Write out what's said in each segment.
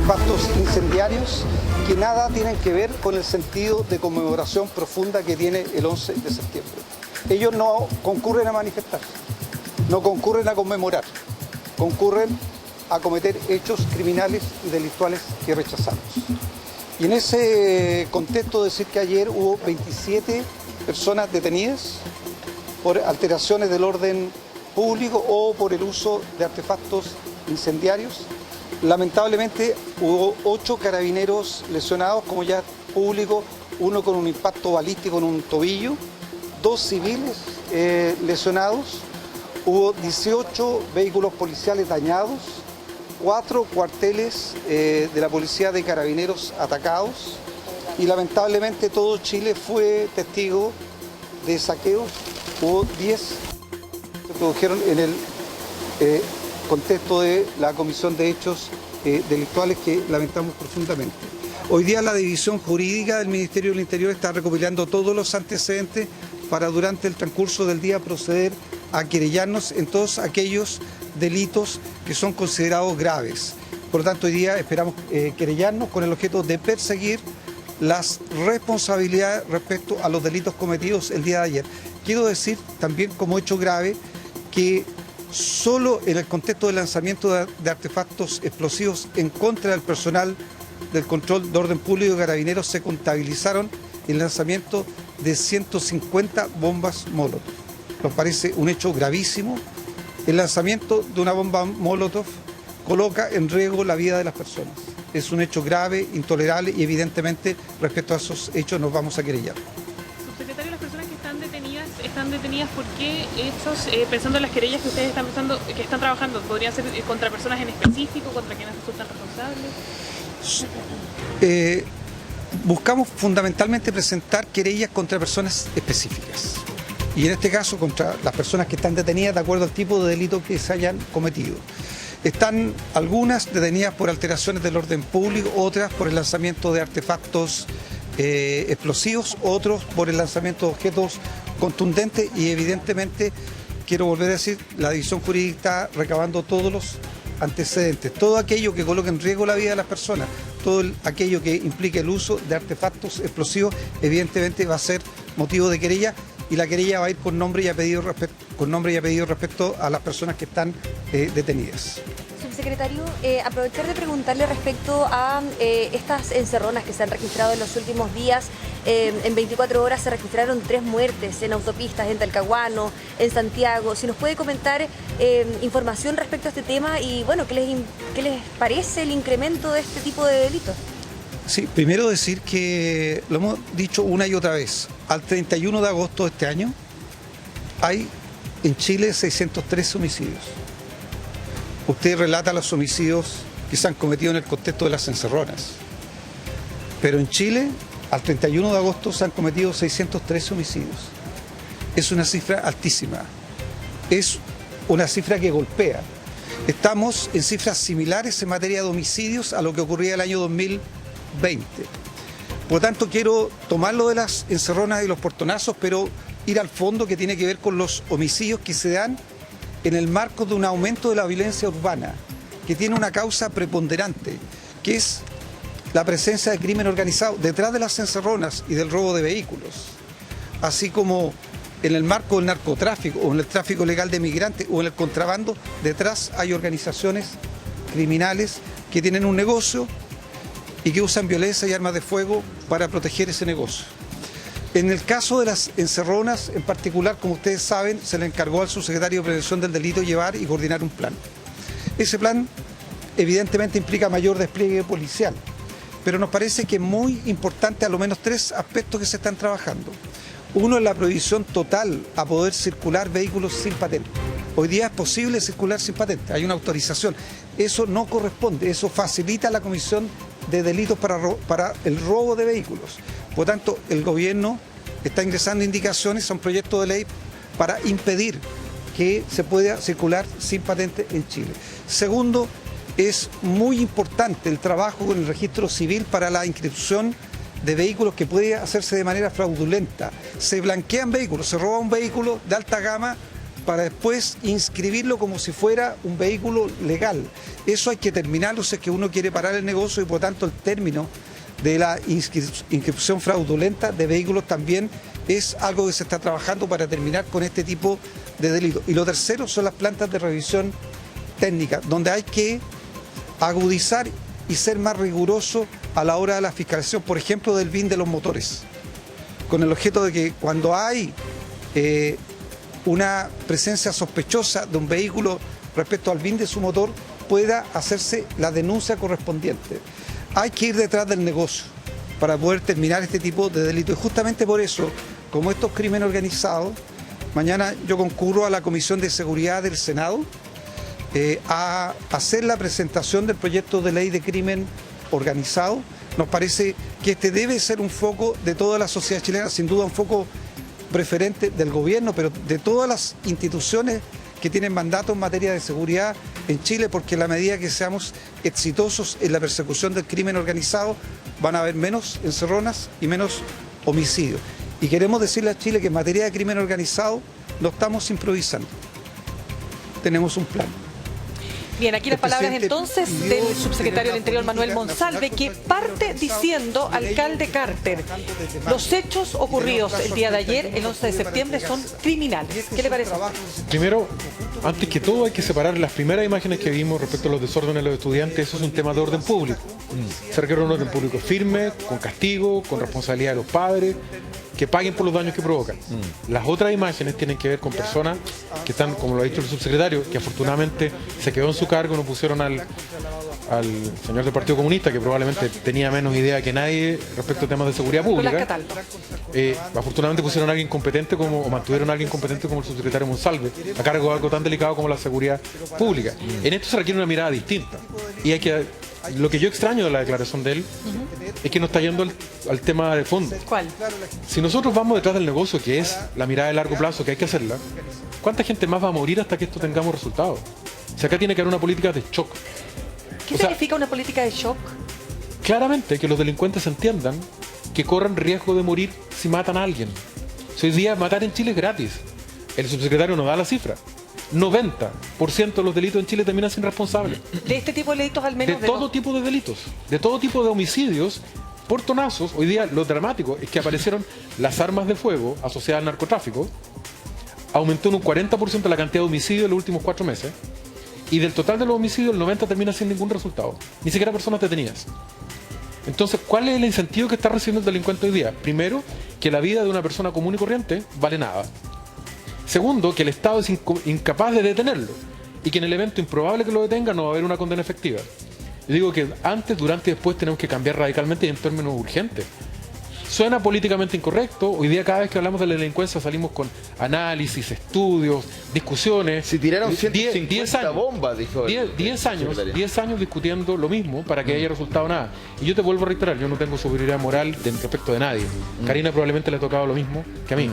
artefactos incendiarios que nada tienen que ver con el sentido de conmemoración profunda que tiene el 11 de septiembre. Ellos no concurren a manifestar, no concurren a conmemorar, concurren a cometer hechos criminales y delictuales que rechazamos. Y en ese contexto decir que ayer hubo 27 personas detenidas por alteraciones del orden público o por el uso de artefactos incendiarios. Lamentablemente hubo 8 carabineros lesionados, como ya es público, uno con un impacto balístico en un tobillo, 2 civiles lesionados, hubo 18 vehículos policiales dañados, 4 cuarteles de la policía de carabineros atacados y lamentablemente todo Chile fue testigo de saqueos. Hubo 10 que se produjeron en el contexto de la comisión de hechos delictuales que lamentamos profundamente. Hoy día la División Jurídica del Ministerio del Interior está recopilando todos los antecedentes para durante el transcurso del día proceder a querellarnos en todos aquellos delitos que son considerados graves. Por lo tanto, hoy día esperamos querellarnos con el objeto de perseguir las responsabilidades respecto a los delitos cometidos el día de ayer. Quiero decir también como hecho grave que solo en el contexto del lanzamiento de artefactos explosivos en contra del personal del control de orden público de carabineros se contabilizaron el lanzamiento de 150 bombas Molotov. Nos parece un hecho gravísimo. El lanzamiento de una bomba Molotov coloca en riesgo la vida de las personas. Es un hecho grave, intolerable y evidentemente respecto a esos hechos nos vamos a querellar. Subsecretario, las personas que están detenidas ¿por qué hechos, pensando en las querellas que ustedes están pensando, que están trabajando, podrían ser contra personas en específico, contra quienes resultan responsables? Buscamos fundamentalmente presentar querellas contra personas específicas y en este caso contra las personas que están detenidas de acuerdo al tipo de delito que se hayan cometido. Están algunas detenidas por alteraciones del orden público, otras por el lanzamiento de artefactos explosivos, otros por el lanzamiento de objetos contundentes y evidentemente, quiero volver a decir, la División Jurídica está recabando todos los antecedentes, todo aquello que coloque en riesgo la vida de las personas, todo aquello que implique el uso de artefactos explosivos, evidentemente va a ser motivo de querella y la querella va a ir con nombre y apellido respecto a las personas que están detenidas. Subsecretario, aprovechar de preguntarle respecto a estas encerronas que se han registrado en los últimos días. En 24 horas se registraron 3 muertes en autopistas, en Talcahuano, en Santiago. Si nos puede comentar información respecto a este tema y bueno, ¿qué les parece el incremento de este tipo de delitos? Sí, primero decir que lo hemos dicho una y otra vez, al 31 de agosto de este año hay en Chile 603 homicidios. Usted relata los homicidios que se han cometido en el contexto de las encerronas, pero en Chile al 31 de agosto se han cometido 603 homicidios. Es una cifra altísima, es una cifra que golpea. Estamos en cifras similares en materia de homicidios a lo que ocurría el año 2020. Por lo tanto, quiero tomarlo de las encerronas y los portonazos, pero ir al fondo que tiene que ver con los homicidios que se dan en el marco de un aumento de la violencia urbana, que tiene una causa preponderante, que es la presencia de crimen organizado detrás de las encerronas y del robo de vehículos, así como en el marco del narcotráfico o en el tráfico ilegal de migrantes o en el contrabando, detrás hay organizaciones criminales que tienen un negocio y que usan violencia y armas de fuego para proteger ese negocio. En el caso de las encerronas, en particular, como ustedes saben, se le encargó al subsecretario de Prevención del Delito llevar y coordinar un plan. Ese plan evidentemente implica mayor despliegue policial, pero nos parece que es muy importante a lo menos 3 aspectos que se están trabajando. Uno es la prohibición total a poder circular vehículos sin patente. Hoy día es posible circular sin patente, hay una autorización. Eso no corresponde, eso facilita la comisión de delitos para el robo de vehículos. Por lo tanto, el gobierno está ingresando indicaciones a un proyecto de ley para impedir que se pueda circular sin patente en Chile. Segundo, es muy importante el trabajo con el registro civil para la inscripción de vehículos que puede hacerse de manera fraudulenta. Se blanquean vehículos, se roba un vehículo de alta gama para después inscribirlo como si fuera un vehículo legal. Eso hay que terminarlo si es que uno quiere parar el negocio y por tanto el término de la inscripción fraudulenta de vehículos también es algo que se está trabajando para terminar con este tipo de delitos. Y lo tercero son las plantas de revisión técnica, donde hay que agudizar y ser más riguroso a la hora de la fiscalización, por ejemplo, del BIN de los motores, con el objeto de que cuando hay una presencia sospechosa de un vehículo respecto al BIN de su motor, pueda hacerse la denuncia correspondiente. Hay que ir detrás del negocio para poder terminar este tipo de delitos. Y justamente por eso, como estos crímenes organizados, mañana yo concurro a la Comisión de Seguridad del Senado a hacer la presentación del proyecto de ley de crimen organizado. Nos parece que este debe ser un foco de toda la sociedad chilena, sin duda un foco preferente del gobierno, pero de todas las instituciones que tienen mandato en materia de seguridad en Chile, porque a la medida que seamos exitosos en la persecución del crimen organizado, van a haber menos encerronas y menos homicidios. Y queremos decirle a Chile que en materia de crimen organizado no estamos improvisando. Tenemos un plan. Bien, aquí las palabras entonces del subsecretario del Interior Manuel Monsalve, que parte diciendo, alcalde Carter, los hechos ocurridos el día de ayer, el 11 de septiembre, son criminales. ¿Qué le parece? Primero, antes que todo hay que separar las primeras imágenes que vimos respecto a los desórdenes de los estudiantes. Eso es un tema de orden público. Se requiere un orden público firme, con castigo, con responsabilidad de los padres, que paguen por los daños que provocan. Las otras imágenes tienen que ver con personas que están, como lo ha dicho el subsecretario, que afortunadamente se quedó en su cargo, no pusieron al señor del Partido Comunista, que probablemente tenía menos idea que nadie respecto a temas de seguridad pública. Afortunadamente pusieron a alguien competente o mantuvieron a alguien competente como el subsecretario Monsalve, a cargo de algo tan delicado como la seguridad pública. En esto se requiere una mirada distinta. Y hay que... Lo que yo extraño de la declaración de él es que no está yendo al tema de fondo. ¿Cuál? Si nosotros vamos detrás del negocio, que es la mirada de largo plazo, que hay que hacerla, ¿cuánta gente más va a morir hasta que esto tengamos resultados? O sea, acá tiene que haber una política de shock. ¿Qué significa una política de shock? Claramente que los delincuentes entiendan que corren riesgo de morir si matan a alguien. Si hoy día matar en Chile es gratis. El subsecretario nos da la cifra. 90% de los delitos en Chile terminan sin responsable. ¿De este tipo de delitos al menos? De todo tipo de delitos, de todo tipo de homicidios, portonazos. Hoy día lo dramático es que aparecieron las armas de fuego asociadas al narcotráfico. Aumentó en un 40% la cantidad de homicidios en los últimos 4 meses. Y del total de los homicidios, el 90% termina sin ningún resultado. Ni siquiera personas detenidas. Entonces, ¿cuál es el incentivo que está recibiendo el delincuente hoy día? Primero, que la vida de una persona común y corriente vale nada. Segundo, que el Estado es incapaz de detenerlo y que en el evento improbable que lo detenga no va a haber una condena efectiva. Yo digo que antes, durante y después tenemos que cambiar radicalmente y en términos urgentes. Suena políticamente incorrecto. Hoy día cada vez que hablamos de la delincuencia salimos con análisis, estudios, discusiones. Si tiraron 150 bombas, dijo 10 años discutiendo lo mismo para que haya resultado nada. Y yo te vuelvo a reiterar, yo no tengo superioridad moral respecto de nadie. Karina probablemente le ha tocado lo mismo que a mí.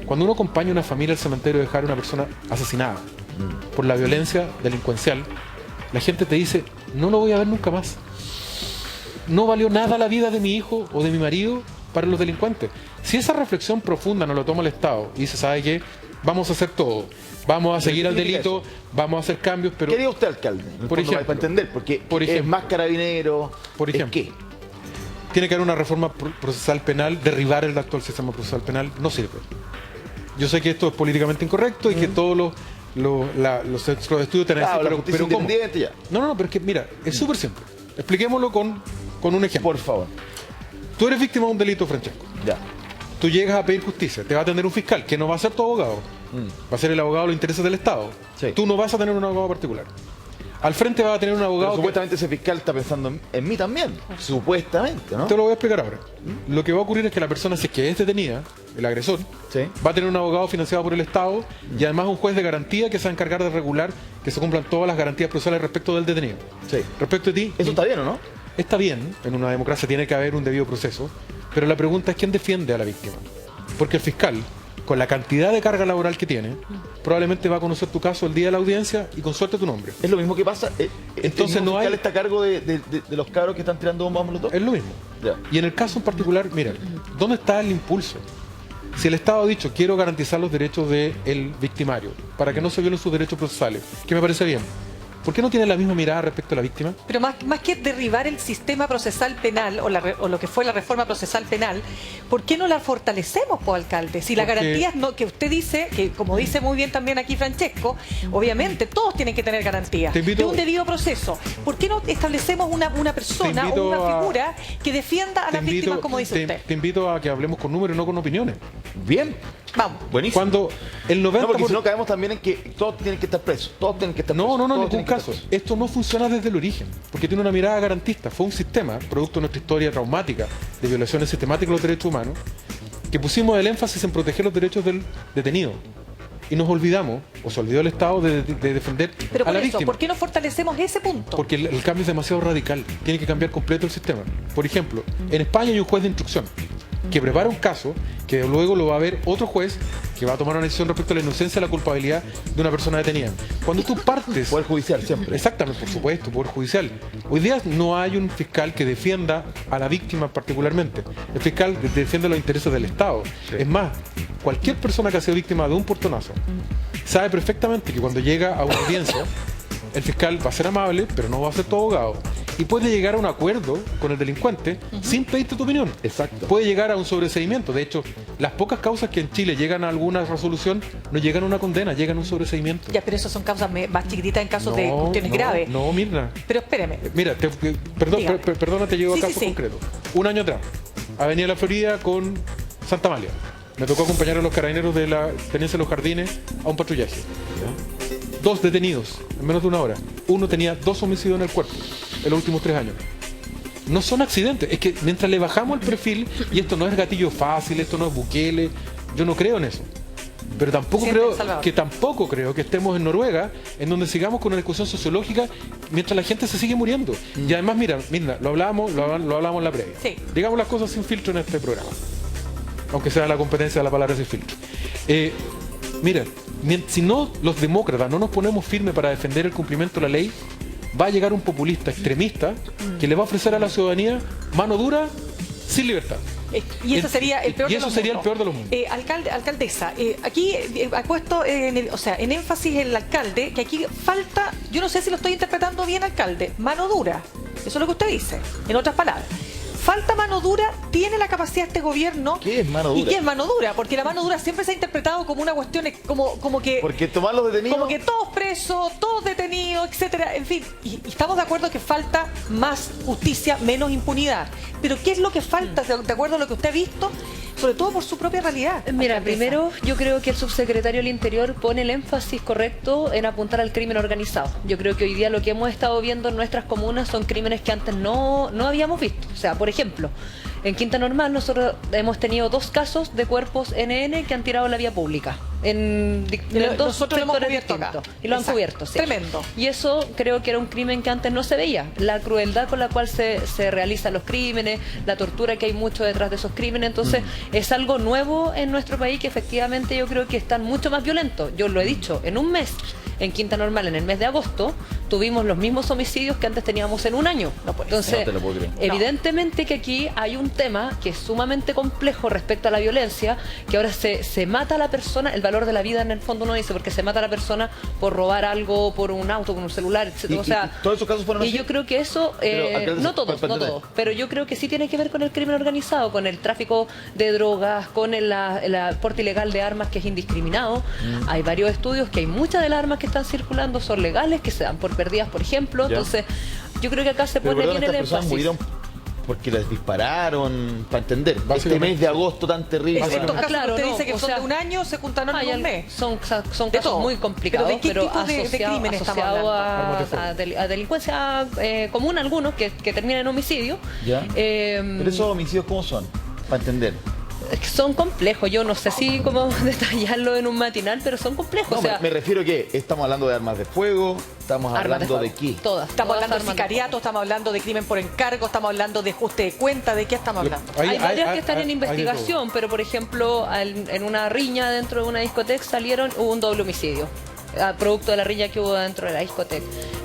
Cuando uno acompaña a una familia al cementerio a dejar a una persona asesinada por la violencia delincuencial, la gente te dice, no lo voy a ver nunca más. No valió nada la vida de mi hijo o de mi marido para los delincuentes. Si esa reflexión profunda no lo toma el Estado y dice, ¿sabe qué? Vamos a hacer todo. Vamos a seguir al delito, vamos a hacer cambios, pero... ¿Qué dice usted, alcalde? Por ejemplo, para entender, porque es más carabinero. Por ejemplo, ¿qué? Tiene que haber una reforma procesal penal. Derribar el actual sistema procesal penal no sirve. Yo sé que esto es políticamente incorrecto y que todos los centros de estudio tienen que decir, pero ¿cómo? Ya. No, pero es que mira, es súper simple. Expliquémoslo con un ejemplo. Por favor. Tú eres víctima de un delito, Francesco. Ya. Tú llegas a pedir justicia, te va a atender un fiscal, que no va a ser tu abogado. Va a ser el abogado de los intereses del Estado. Sí. Tú no vas a tener un abogado particular. Al frente va a tener un abogado. Pero supuestamente ese fiscal está pensando en mí también. Supuestamente, ¿no? Te lo voy a explicar ahora. Lo que va a ocurrir es que la persona, si es que es detenida, el agresor, va a tener un abogado financiado por el Estado y además un juez de garantía que se va a encargar de regular que se cumplan todas las garantías procesales respecto del detenido. Sí. Respecto a ti. ¿Eso está bien o no? Está bien, en una democracia tiene que haber un debido proceso, pero la pregunta es quién defiende a la víctima. Porque el fiscal, con la cantidad de carga laboral que tiene, probablemente va a conocer tu caso el día de la audiencia y con suerte tu nombre. Es lo mismo que pasa. Entonces no hay... está a cargo de los cabros que están tirando bombas molotov. Es lo mismo. Ya. Y en el caso en particular, mira, ¿dónde está el impulso? Si el Estado ha dicho, quiero garantizar los derechos del victimario, para que no se violen sus derechos procesales, que me parece bien, ¿por qué no tiene la misma mirada respecto a la víctima? Pero más que derribar el sistema procesal penal o lo que fue la reforma procesal penal, ¿por qué no la fortalecemos, alcalde? Si las garantías que usted dice, que como dice muy bien también aquí Francesco, obviamente todos tienen que tener garantías de un debido proceso. ¿Por qué no establecemos una persona o una figura que defienda a las víctimas como dice usted? Te invito a que hablemos con números y no con opiniones. Bien. Vamos. Buenísimo. Cuando el 90%... No, porque si no caemos también en que todos tienen que estar presos. Todos tienen que estar presos. No, en todos ningún tienen que estar caso. Esto no funciona desde el origen, porque tiene una mirada garantista. Fue un sistema, producto de nuestra historia traumática de violaciones sistemáticas de los derechos humanos, que pusimos el énfasis en proteger los derechos del detenido. Y nos olvidamos, o se olvidó el Estado, de defender a la víctima. ¿Por qué no fortalecemos ese punto? Porque el cambio es demasiado radical. Tiene que cambiar completo el sistema. Por ejemplo, en España hay un juez de instrucción que prepara un caso que luego lo va a ver otro juez que va a tomar una decisión respecto a la inocencia o la culpabilidad de una persona detenida. Cuando tú partes... Poder judicial siempre. Exactamente, por supuesto, poder judicial. Hoy día no hay un fiscal que defienda a la víctima particularmente. El fiscal defiende los intereses del Estado. Sí. Es más, cualquier persona que ha sido víctima de un portonazo sabe perfectamente que cuando llega a una audiencia, el fiscal va a ser amable, pero no va a ser tu abogado. Y puede llegar a un acuerdo con el delincuente sin pedirte tu opinión. Exacto. Puede llegar a un sobreseimiento. De hecho, las pocas causas que en Chile llegan a alguna resolución no llegan a una condena, llegan a un sobreseimiento. Ya, pero esas son causas más chiquititas en casos de cuestiones graves. No, Mirna. Pero espéreme. Mira, perdona, te llevo a caso concreto. Un año atrás, Avenida La Florida con Santa Amalia. Me tocó acompañar a los carabineros de la Tenencia de los Jardines a un patrullaje. 2 detenidos en menos de una hora. Uno tenía 2 homicidios en el cuerpo en los últimos 3 años. No son accidentes, es que mientras le bajamos el perfil, y esto no es gatillo fácil, esto no es Bukele, yo no creo en eso. Pero tampoco creo que estemos en Noruega, en donde sigamos con una discusión sociológica mientras la gente se sigue muriendo. Y además, mira, lo hablamos en la previa. Sí. Digamos las cosas sin filtro en este programa, aunque sea la competencia de la palabra sin filtro. Mira, si no los demócratas no nos ponemos firmes para defender el cumplimiento de la ley, va a llegar un populista extremista que le va a ofrecer a la ciudadanía mano dura sin libertad. Y ese sería el peor de los mundos. Sería el peor de los mundos. Alcaldesa, aquí ha puesto en énfasis el alcalde que aquí falta, yo no sé si lo estoy interpretando bien, alcalde, mano dura. Eso es lo que usted dice, en otras palabras. Falta mano dura, tiene la capacidad este gobierno. ¿Qué es mano dura? ¿Y qué es mano dura? Porque la mano dura siempre se ha interpretado como una cuestión como que... Porque tomar los detenidos... Como que todos presos, todos detenidos, etcétera. En fin, y estamos de acuerdo que falta más justicia, menos impunidad. Pero ¿qué es lo que falta, de acuerdo a lo que usted ha visto? Sobre todo por su propia realidad. Mira, primero yo creo que el subsecretario del Interior pone el énfasis correcto en apuntar al crimen organizado. Yo creo que hoy día lo que hemos estado viendo en nuestras comunas son crímenes que antes no habíamos visto. O sea, por ejemplo, en Quinta Normal nosotros hemos tenido 2 casos de cuerpos NN que han tirado en la vía pública. En 2 sectores distintos. Y lo han cubierto, sí. Tremendo. Y eso creo que era un crimen que antes no se veía. La crueldad con la cual se realizan los crímenes, la tortura que hay mucho detrás de esos crímenes. Entonces, es algo nuevo en nuestro país que efectivamente yo creo que están mucho más violentos. Yo lo he dicho, en un mes, en Quinta Normal, en el mes de agosto, tuvimos los mismos homicidios que antes teníamos en un año. Entonces, evidentemente que aquí hay un tema que es sumamente complejo respecto a la violencia, que ahora se mata a la persona, el valor de la vida en el fondo no dice, porque se mata a la persona por robar algo, por un auto, por un celular, etc. O sea, todos esos casos fueron así. Y yo creo que eso, no todos, pero yo creo que sí tiene que ver con el crimen organizado, con el tráfico de drogas, con el porte ilegal de armas que es indiscriminado. Hay varios estudios que hay muchas de las armas que están circulando son legales, que se dan por perdidas, por ejemplo. Entonces, yo creo que acá se pone bien el énfasis. Murieron porque les dispararon, para entender, este mes de agosto tan terrible. Estos casos que usted dice que son de un año, se juntaron en un mes. Son casos muy complicados, pero asociados a delincuencia común, algunos que terminan en homicidio. Pero esos homicidios, ¿cómo son? Para entender. Son complejos, yo no sé si cómo detallarlo en un matinal, pero son complejos. No, o sea, me refiero a que estamos hablando de armas de fuego, estamos hablando de qué. Estamos hablando de sicariato, estamos hablando de crimen por encargo, estamos hablando de ajuste de cuenta, ¿de qué estamos hablando? Hay varias que están en investigación, pero por ejemplo, en una riña dentro de una discoteca hubo un doble homicidio, producto de la riña que hubo dentro de la discoteca.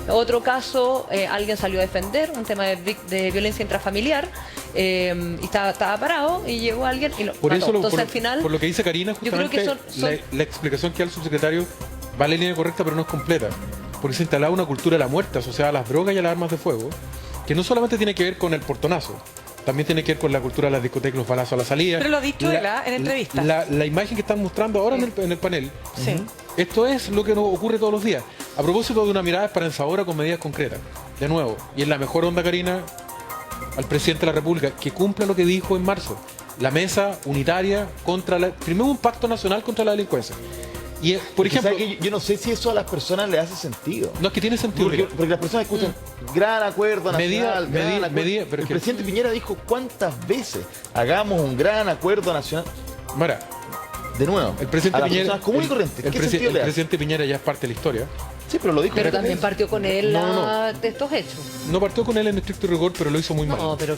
Otro caso, alguien salió a defender un tema de violencia intrafamiliar y estaba parado y llegó alguien y lo por mató. eso Entonces, al final, por lo que dice Karina, justamente la explicación que da el subsecretario va en la línea correcta, pero no es completa. Porque se instalaba una cultura de la muerte asociada a las drogas y a las armas de fuego, que no solamente tiene que ver con el portonazo, también tiene que ver con la cultura de las discotecas, los balazos a la salida. Pero lo ha dicho él en entrevista. La imagen que están mostrando ahora en el panel, sí. Esto es lo que nos ocurre todos los días. A propósito de una mirada esperanzadora con medidas concretas. De nuevo, y en la mejor onda, Karina, al presidente de la República, que cumpla lo que dijo en marzo. La mesa unitaria primero un pacto nacional contra la delincuencia. Y, por ejemplo, que yo no sé si eso a las personas les hace sentido. No, es que tiene sentido. Porque las personas escuchan gran acuerdo nacional, pero el presidente Piñera dijo cuántas veces hagamos un gran acuerdo nacional. Mira, de nuevo, el presidente a las Piñera, personas comunes y corrientes. el presidente Piñera ya es parte de la historia. Sí, pero lo dijo. Pero también partió con él de estos hechos. No partió con él en estricto rigor, pero lo hizo muy mal. No, pero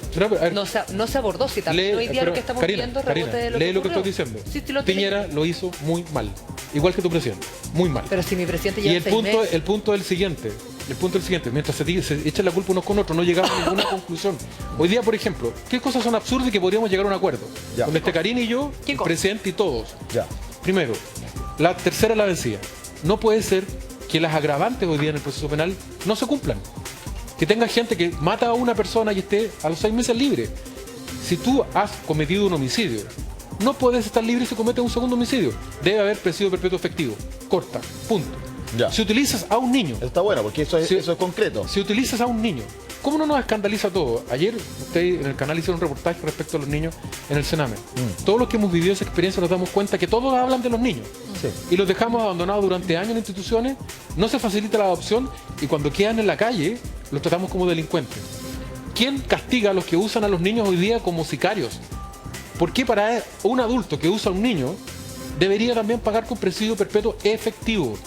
no se abordó. Si también hoy día lo que estamos viendo es rebote de lo que lee lo que estoy diciendo. Sí, Piñera lo hizo muy mal. Igual que tu presidente. Muy mal. Pero si mi presidente lleva y el punto es el siguiente. Mientras se echan la culpa unos con otros, no llegamos a ninguna conclusión. Hoy día, por ejemplo, ¿qué cosas son absurdas y que podríamos llegar a un acuerdo? Ya. Donde Karina y yo, el presidente y todos. Ya. Primero, la tercera la vencía. No puede ser que las agravantes hoy día en el proceso penal no se cumplan. Que tenga gente que mata a una persona y esté a los 6 meses libre. Si tú has cometido un homicidio, no puedes estar libre si cometes un segundo homicidio. Debe haber presidio perpetuo efectivo. Corta. Punto. Ya. Si utilizas a un niño... Está bueno, porque eso es concreto. Si utilizas a un niño, ¿cómo no nos escandaliza todo? Ayer ustedes en el canal hicieron un reportaje respecto a los niños en el Sename. Todos los que hemos vivido esa experiencia nos damos cuenta que todos hablan de los niños. Sí. Y los dejamos abandonados durante años en instituciones, no se facilita la adopción y cuando quedan en la calle los tratamos como delincuentes. ¿Quién castiga a los que usan a los niños hoy día como sicarios? ¿Por qué para un adulto que usa a un niño debería también pagar con presidio perpetuo efectivo?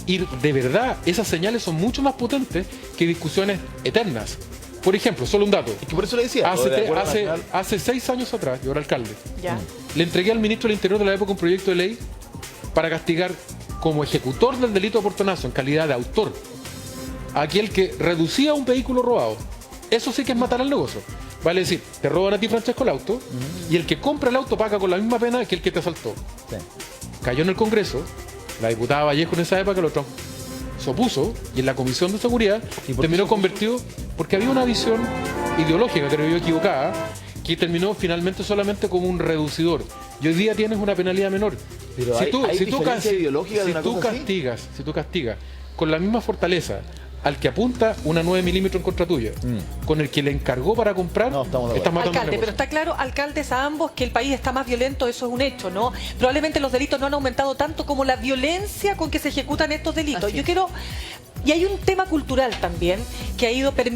Y de verdad, esas señales son mucho más potentes que discusiones eternas. Por ejemplo, solo un dato. Es que por eso le decía. Hace 6 años atrás, yo era alcalde, Ya. le entregué al ministro del Interior de la época un proyecto de ley para castigar como ejecutor del delito de portonazo, en calidad de autor, a aquel que reducía un vehículo robado. Eso sí que es matar al negocio. Vale decir, te roban a ti, Francesco, el auto, y el que compra el auto paga con la misma pena que el que te asaltó. Sí. Cayó en el Congreso, la diputada Vallejo en esa época lo se opuso, y en la Comisión de Seguridad terminó convertido, porque había una visión ideológica, creo yo, equivocada, que terminó finalmente solamente como un reducidor. Y hoy día tienes una penalidad menor. Pero si tú castigas con la misma fortaleza al que apunta una 9 milímetros en contra tuya, con el que le encargó para comprar, estás matando alcalde, pero está claro, alcaldes a ambos, que el país está más violento, eso es un hecho, ¿no? Probablemente los delitos no han aumentado tanto como la violencia con que se ejecutan estos delitos. Y hay un tema cultural también que ha ido permitiendo